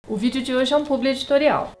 O vídeo de hoje é um publi editorial.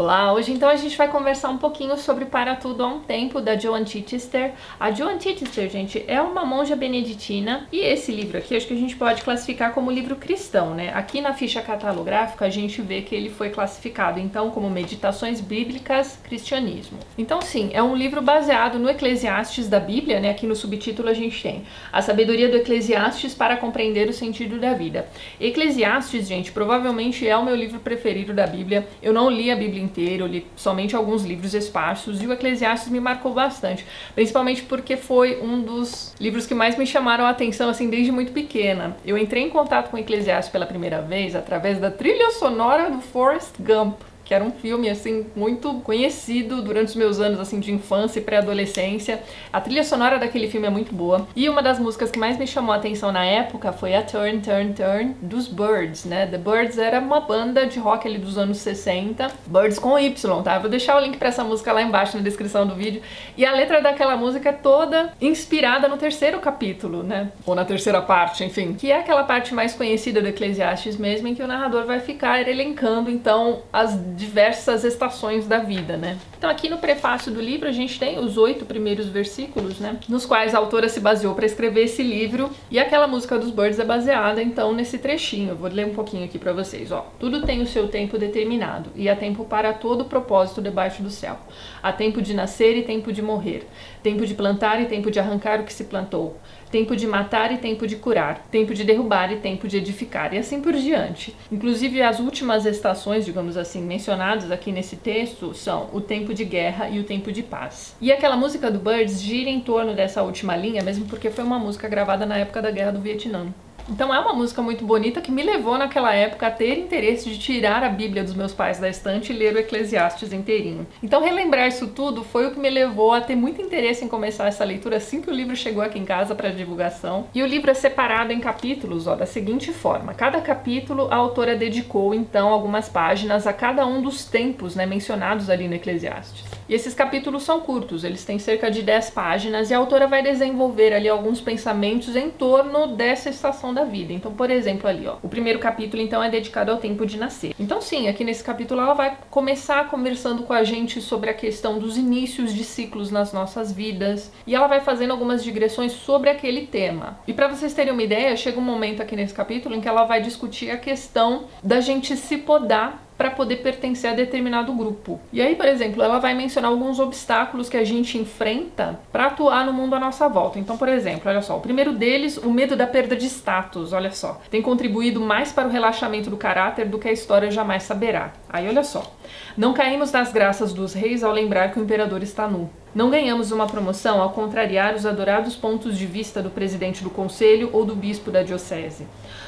Olá, hoje então a gente vai conversar um pouquinho sobre Para Tudo há um Tempo, da Joan Chittister. A Joan Chittister, gente, é uma monja beneditina e esse livro aqui acho que a gente pode classificar como livro cristão, né? Aqui na ficha catalográfica a gente vê que ele foi classificado então como Meditações Bíblicas, Cristianismo. Então sim, é um livro baseado no Eclesiastes da Bíblia, né? Aqui no subtítulo a gente tem a sabedoria do Eclesiastes para compreender o sentido da vida. Eclesiastes, gente, provavelmente é o meu livro preferido da Bíblia. Eu não li a Bíblia inteiro, eu li somente alguns livros esparsos e o Eclesiastes me marcou bastante, principalmente porque foi um dos livros que mais me chamaram a atenção assim desde muito pequena. Eu entrei em contato com o Eclesiastes pela primeira vez através da trilha sonora do Forrest Gump, que era um filme assim muito conhecido durante os meus anos assim de infância e pré-adolescência. A trilha sonora daquele filme é muito boa. E uma das músicas que mais me chamou a atenção na época foi a Turn, Turn, Turn dos Byrds, né? The Byrds era uma banda de rock ali dos anos 60, Byrds com Y, tá? Eu vou deixar o link pra essa música lá embaixo na descrição do vídeo. E a letra daquela música é toda inspirada no terceiro capítulo, né? Ou na terceira parte, enfim. Que é aquela parte mais conhecida do Eclesiastes mesmo, em que o narrador vai ficar elencando então as diversas estações da vida, né? Então aqui no prefácio do livro a gente tem os 8 primeiros versículos, né? Nos quais a autora se baseou para escrever esse livro, e aquela música dos Byrds é baseada então nesse trechinho. Eu vou ler um pouquinho aqui para vocês, ó. Tudo tem o seu tempo determinado, e há tempo para todo propósito debaixo do céu. Há tempo de nascer e tempo de morrer, tempo de plantar e tempo de arrancar o que se plantou, tempo de matar e tempo de curar, tempo de derrubar e tempo de edificar, e assim por diante. Inclusive as últimas estações, digamos assim, mencionadas aqui nesse texto são o tempo de guerra e o tempo de paz. E aquela música do Byrds gira em torno dessa última linha, mesmo porque foi uma música gravada na época da Guerra do Vietnã. Então é uma música muito bonita que me levou naquela época a ter interesse de tirar a Bíblia dos meus pais da estante e ler o Eclesiastes inteirinho. Então relembrar isso tudo foi o que me levou a ter muito interesse em começar essa leitura assim que o livro chegou aqui em casa para divulgação. E o livro é separado em capítulos, ó, da seguinte forma. Cada capítulo a autora dedicou então algumas páginas a cada um dos tempos, né, mencionados ali no Eclesiastes. E esses capítulos são curtos, eles têm cerca de 10 páginas e a autora vai desenvolver ali alguns pensamentos em torno dessa estação da vida. Então, por exemplo, ali, ó, o primeiro capítulo então é dedicado ao tempo de nascer. Então, sim, aqui nesse capítulo ela vai começar conversando com a gente sobre a questão dos inícios de ciclos nas nossas vidas e ela vai fazendo algumas digressões sobre aquele tema. E para vocês terem uma ideia, chega um momento aqui nesse capítulo em que ela vai discutir a questão da gente se podar para poder pertencer a determinado grupo. E aí, por exemplo, ela vai mencionar alguns obstáculos que a gente enfrenta para atuar no mundo à nossa volta. Então, por exemplo, olha só, o primeiro deles, o medo da perda de status, olha só, tem contribuído mais para o relaxamento do caráter do que a história jamais saberá. Aí, olha só, não caímos nas graças dos reis ao lembrar que o imperador está nu. Não ganhamos uma promoção ao contrariar os adorados pontos de vista do presidente do conselho ou do bispo da diocese.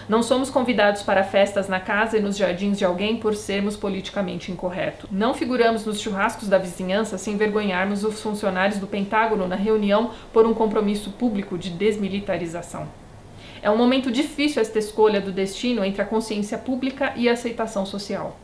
Não somos convidados para festas na casa e nos jardins de alguém por sermos politicamente incorretos. Não figuramos nos churrascos da vizinhança sem envergonharmos os funcionários do Pentágono na reunião por um compromisso público de desmilitarização. É um momento difícil esta escolha do destino entre a consciência pública e a aceitação social.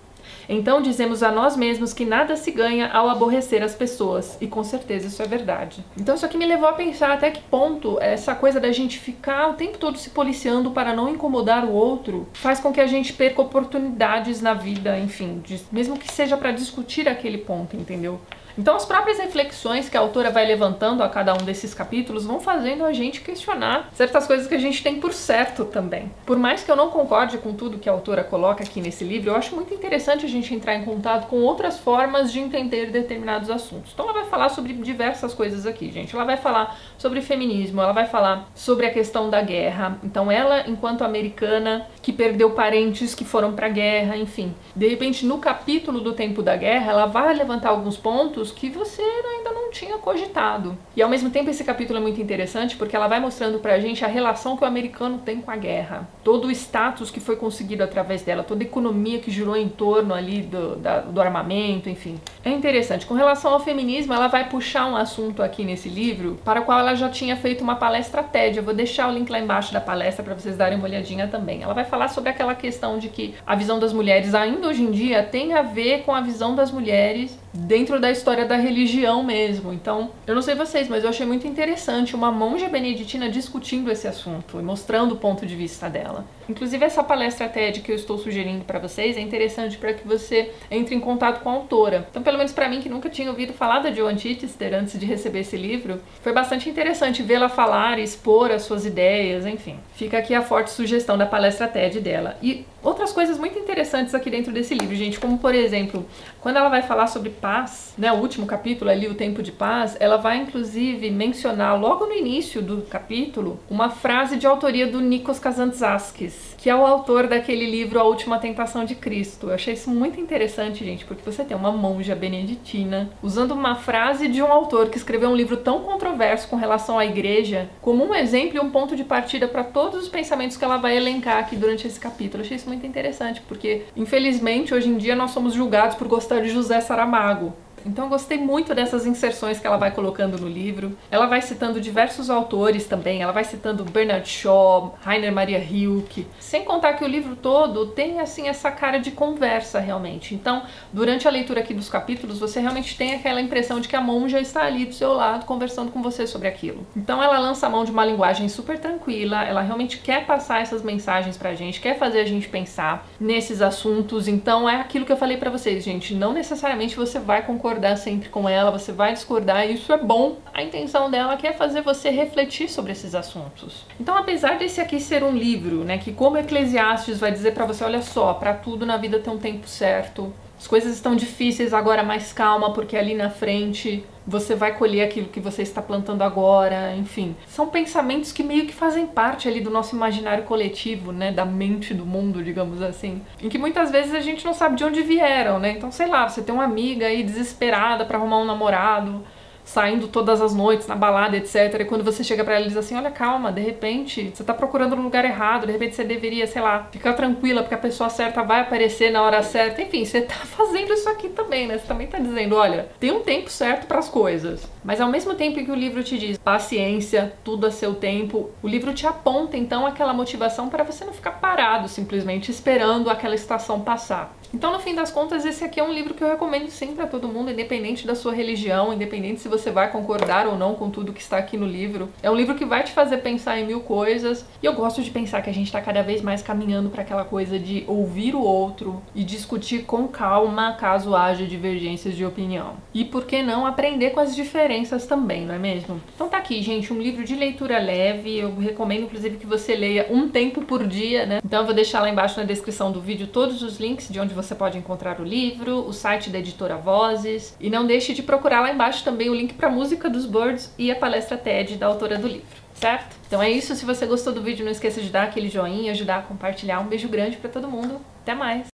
Então dizemos a nós mesmos que nada se ganha ao aborrecer as pessoas, e com certeza isso é verdade. Então isso aqui me levou a pensar até que ponto essa coisa da gente ficar o tempo todo se policiando para não incomodar o outro faz com que a gente perca oportunidades na vida, enfim, mesmo que seja para discutir aquele ponto, entendeu? Então as próprias reflexões que a autora vai levantando a cada um desses capítulos vão fazendo a gente questionar certas coisas que a gente tem por certo também. Por mais que eu não concorde com tudo que a autora coloca aqui nesse livro, eu acho muito interessante a gente entrar em contato com outras formas de entender determinados assuntos. Então ela vai falar sobre diversas coisas aqui, gente. Ela vai falar sobre feminismo, ela vai falar sobre a questão da guerra. Então ela, enquanto americana, que perdeu parentes que foram pra guerra, enfim. De repente, no capítulo do tempo da guerra, ela vai levantar alguns pontos assuntos que você ainda não tinha cogitado. E ao mesmo tempo esse capítulo é muito interessante porque ela vai mostrando pra gente a relação que o americano tem com a guerra. Todo o status que foi conseguido através dela, toda a economia que girou em torno ali do armamento, enfim. É interessante. Com relação ao feminismo, ela vai puxar um assunto aqui nesse livro para o qual ela já tinha feito uma palestra TED. Eu vou deixar o link lá embaixo da palestra para vocês darem uma olhadinha também. Ela vai falar sobre aquela questão de que a visão das mulheres ainda hoje em dia tem a ver com a visão das mulheres dentro da história da religião mesmo. Então, eu não sei vocês, mas eu achei muito interessante uma monja beneditina discutindo esse assunto e mostrando o ponto de vista dela. Inclusive, essa palestra TED que eu estou sugerindo para vocês é interessante para que você entre em contato com a autora. Então, pelo menos para mim, que nunca tinha ouvido falar da Joan Chittister antes de receber esse livro, foi bastante interessante vê-la falar e expor as suas ideias, enfim. Fica aqui a forte sugestão da palestra TED dela. E outras coisas muito interessantes aqui dentro desse livro, gente, como por exemplo, quando ela vai falar sobre paz, né, o último capítulo ali, o Tempo de Paz, ela vai inclusive mencionar logo no início do capítulo uma frase de autoria do Nikos Kazantzakis, que é o autor daquele livro A Última Tentação de Cristo. Eu achei isso muito interessante, gente, porque você tem uma monja beneditina usando uma frase de um autor que escreveu um livro tão controverso com relação à igreja como um exemplo e um ponto de partida para todos os pensamentos que ela vai elencar aqui durante esse capítulo. Eu achei isso muito interessante, porque infelizmente hoje em dia nós somos julgados por gostar de José Saramago. Então eu gostei muito dessas inserções que ela vai colocando no livro. Ela vai citando diversos autores também, ela vai citando Bernard Shaw, Rainer Maria Rilke, sem contar que o livro todo tem assim essa cara de conversa realmente. Então, durante a leitura aqui dos capítulos, você realmente tem aquela impressão de que a monja está ali do seu lado conversando com você sobre aquilo. Então ela lança a mão de uma linguagem super tranquila, ela realmente quer passar essas mensagens pra gente, quer fazer a gente pensar nesses assuntos. Então é aquilo que eu falei pra vocês, gente, não necessariamente você vai concordar sempre com ela, você vai discordar, e isso é bom. A intenção dela é fazer você refletir sobre esses assuntos. Então, apesar desse aqui ser um livro, né, que como Eclesiastes vai dizer pra você, olha só, pra tudo na vida tem um tempo certo, as coisas estão difíceis agora, mais calma, porque ali na frente você vai colher aquilo que você está plantando agora, enfim. São pensamentos que meio que fazem parte ali do nosso imaginário coletivo, né, da mente do mundo, digamos assim, em que muitas vezes a gente não sabe de onde vieram, né? Então, sei lá, você tem uma amiga aí desesperada para arrumar um namorado, saindo todas as noites na balada, etc. E quando você chega pra ela e diz assim, olha, calma, de repente você tá procurando no lugar errado, de repente você deveria, sei lá, ficar tranquila porque a pessoa certa vai aparecer na hora certa. Enfim, você tá fazendo isso aqui também, né? Você também tá dizendo, olha, tem um tempo certo pras coisas. Mas ao mesmo tempo que o livro te diz paciência, tudo a seu tempo, o livro te aponta então aquela motivação para você não ficar parado simplesmente esperando aquela situação passar. Então, no fim das contas, esse aqui é um livro que eu recomendo sim para todo mundo, independente da sua religião, independente se você vai concordar ou não com tudo que está aqui no livro. É um livro que vai te fazer pensar em mil coisas, e eu gosto de pensar que a gente está cada vez mais caminhando para aquela coisa de ouvir o outro e discutir com calma caso haja divergências de opinião. E por que não aprender com as diferenças também, não é mesmo? Então tá aqui, gente, um livro de leitura leve. Eu recomendo, inclusive, que você leia um tempo por dia, né? Então eu vou deixar lá embaixo na descrição do vídeo todos os links de onde você pode encontrar o livro, o site da editora Vozes, e não deixe de procurar lá embaixo também o link para a música dos Birds e a palestra TED da autora do livro, certo? Então é isso, se você gostou do vídeo, não esqueça de dar aquele joinha, ajudar a compartilhar. Um beijo grande para todo mundo, até mais!